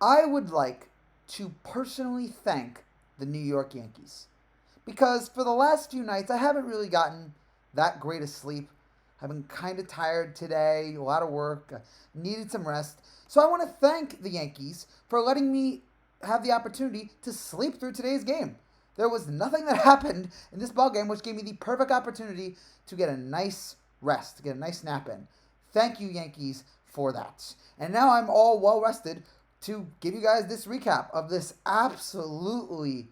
I would like to personally thank the New York Yankees because for the last few nights I haven't really gotten that great a sleep. I've been kind of tired today, a lot of work, needed some rest. So I want to thank the Yankees for letting me have the opportunity to sleep through today's game. There was nothing that happened in this ball game which gave me the perfect opportunity to get a nice rest, to get a nice nap in. Thank you, Yankees, for that. And now I'm all well rested to give you guys this recap of this absolutely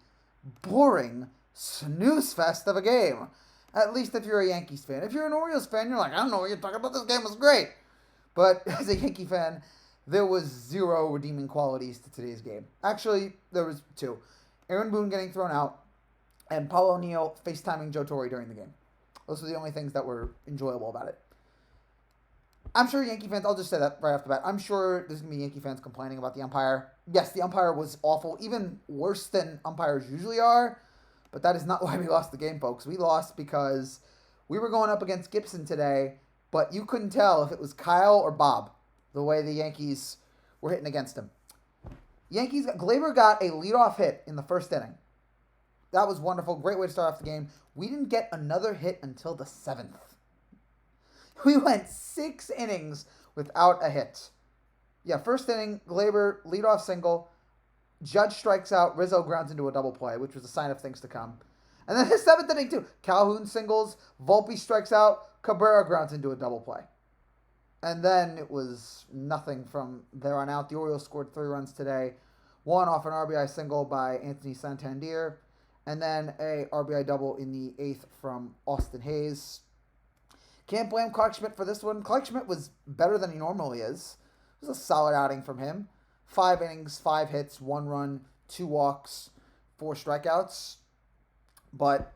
boring snooze fest of a game. At least if you're a Yankees fan. If you're an Orioles fan, you're like, I don't know what you're talking about. This game was great. But as a Yankee fan, there was zero redeeming qualities to today's game. Actually, there was two. Aaron Boone getting thrown out, and Paul O'Neill FaceTiming Joe Torre during the game. Those were the only things that were enjoyable about it. I'm sure Yankee fans, I'll just say that right off the bat, I'm sure there's going to be Yankee fans complaining about the umpire. Yes, the umpire was awful, even worse than umpires usually are, but that is not why we lost the game, folks. We lost because we were going up against Gibson today, but you couldn't tell if it was Kyle or Bob, the way the Yankees were hitting against him. Glaber got a leadoff hit in the first inning. That was wonderful. Great way to start off the game. We didn't get another hit until the seventh. We went 6 innings without a hit. Yeah, first inning, Glaber, leadoff single. Judge strikes out. Rizzo grounds into a double play, which was a sign of things to come. And then his 7th inning, too. Calhoun singles. Volpe strikes out. Cabrera grounds into a double play. And then it was nothing from there on out. The Orioles scored 3 runs today. One off an RBI single by Anthony Santander. And then a RBI double in the 8th from Austin Hayes. Can't blame Clark Schmidt for this one. Clark Schmidt was better than he normally is. It was a solid outing from him. 5 innings, 5 hits, 1 run, 2 walks, 4 strikeouts. But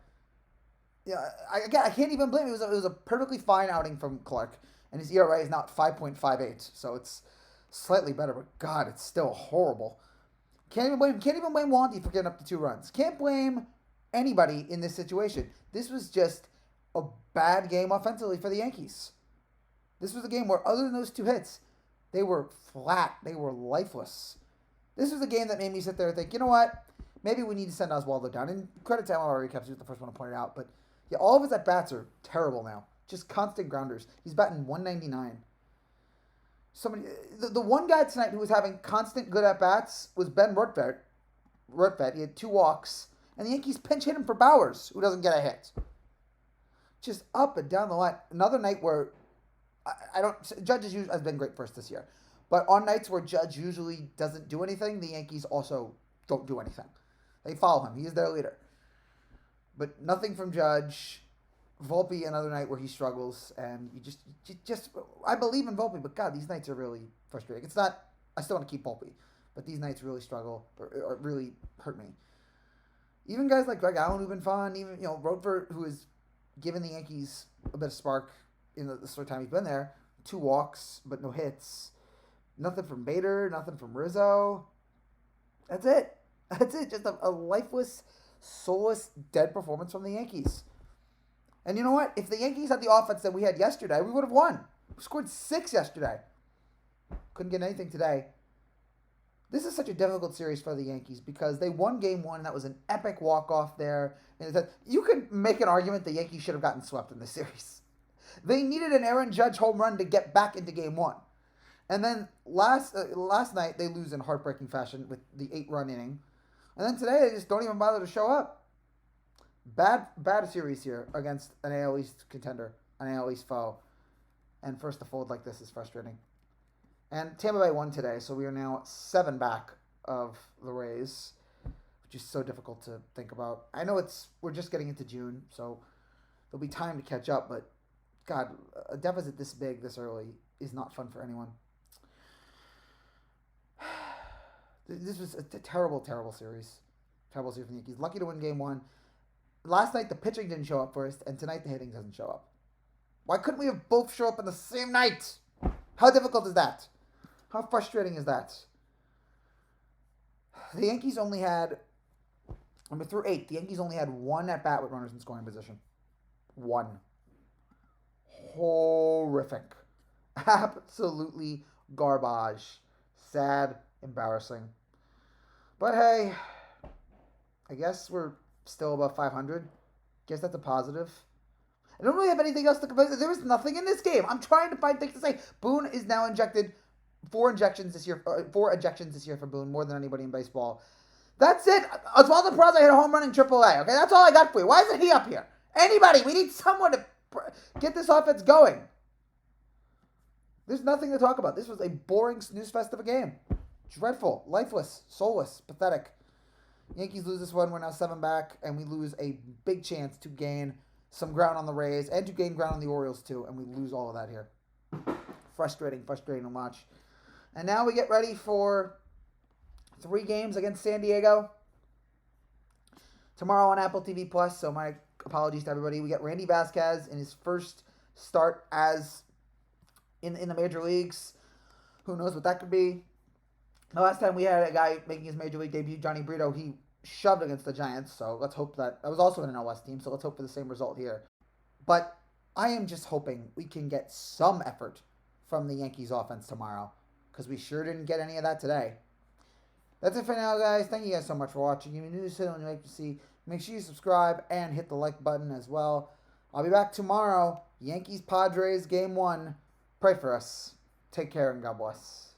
yeah, I can't even blame him. It was a perfectly fine outing from Clark. And his ERA is now at 5.58. So it's slightly better. But God, it's still horrible. Can't even blame Wandy for getting up to 2 runs. Can't blame anybody in this situation. This was just a bad game offensively for the Yankees. This was a game where, other than those 2 hits, they were flat. They were lifeless. This was a game that made me sit there and think, you know what? Maybe we need to send Oswaldo down. And credit to MLR Recaps, he was the first one to point it out. But yeah, all of his at-bats are terrible now. Just constant grounders. He's batting 199. The one guy tonight who was having constant good at-bats was Ben Rortvedt. He had 2 walks. And the Yankees pinch hit him for Bowers, who doesn't get a hit. Just up and down the line. Another night where Judge has been great for us this year. But on nights where Judge usually doesn't do anything, the Yankees also don't do anything. They follow him. He is their leader. But nothing from Judge. Volpe, another night where he struggles. And you just I believe in Volpe, but God, these nights are really frustrating. It's not, I still want to keep Volpe. But these nights really struggle, or really hurt me. Even guys like Greg Allen who've been fun. Even, Rortvedt, who has given the Yankees a bit of spark in the short time he's been there. 2 walks, but no hits. Nothing from Bader, nothing from Rizzo. That's it. Just a lifeless, soulless, dead performance from the Yankees. And you know what? If the Yankees had the offense that we had yesterday, we would have won. We scored 6 yesterday. Couldn't get anything today. This is such a difficult series for the Yankees because they won Game 1. That was an epic walk-off there. And you could make an argument the Yankees should have gotten swept in this series. They needed an Aaron Judge home run to get back into Game 1. And then last night, they lose in heartbreaking fashion with the 8-run inning. And then today, they just don't even bother to show up. Bad series here against an AL East contender, an AL East foe. And first to fold like this is frustrating. And Tampa Bay won today, so we are now 7 back of the Rays, which is so difficult to think about. I know we're just getting into June, so there'll be time to catch up, but God, a deficit this big, this early, is not fun for anyone. This was a terrible, terrible series. Terrible series for the Yankees. Lucky to win Game 1. Last night, the pitching didn't show up first, and tonight the hitting doesn't show up. Why couldn't we have both show up on the same night? How difficult is that? How frustrating is that? The Yankees only had, through 8, the Yankees only had 1 at-bat with runners in scoring position. 1. Horrific. Absolutely garbage. Sad Embarrassing. But hey, I guess we're still above 500. Guess that's a positive. I don't really have anything else to complain. There was nothing in this game. I'm trying to find things to say. Boone is now injected 4 injections this year. 4 ejections this year for Boone, more than anybody in baseball. That's it. Oswaldo Peraza hit a home run in AAA. Okay, that's all I got for you. Why isn't he up here? Anybody? We need someone to get this offense going. There's nothing to talk about. This was a boring snooze fest of a game. Dreadful, lifeless, soulless, pathetic. Yankees lose this one. We're now 7 back, and we lose a big chance to gain some ground on the Rays and to gain ground on the Orioles too, and we lose all of that here. Frustrating to watch. And now we get ready for 3 games against San Diego tomorrow on Apple TV Plus. So my apologies to everybody. We get Randy Vasquez in his first start as in the major leagues. Who knows what that could be? The last time we had a guy making his major league debut, Johnny Brito, he shoved against the Giants. So let's hope that was also in an LS team. So let's hope for the same result here. But I am just hoping we can get some effort from the Yankees offense tomorrow, because we sure didn't get any of that today. That's it for now, guys. Thank you guys so much for watching. If you're new to this channel and you like to see, make sure you subscribe and hit the like button as well. I'll be back tomorrow. Yankees Padres game 1. Pray for us. Take care and God bless.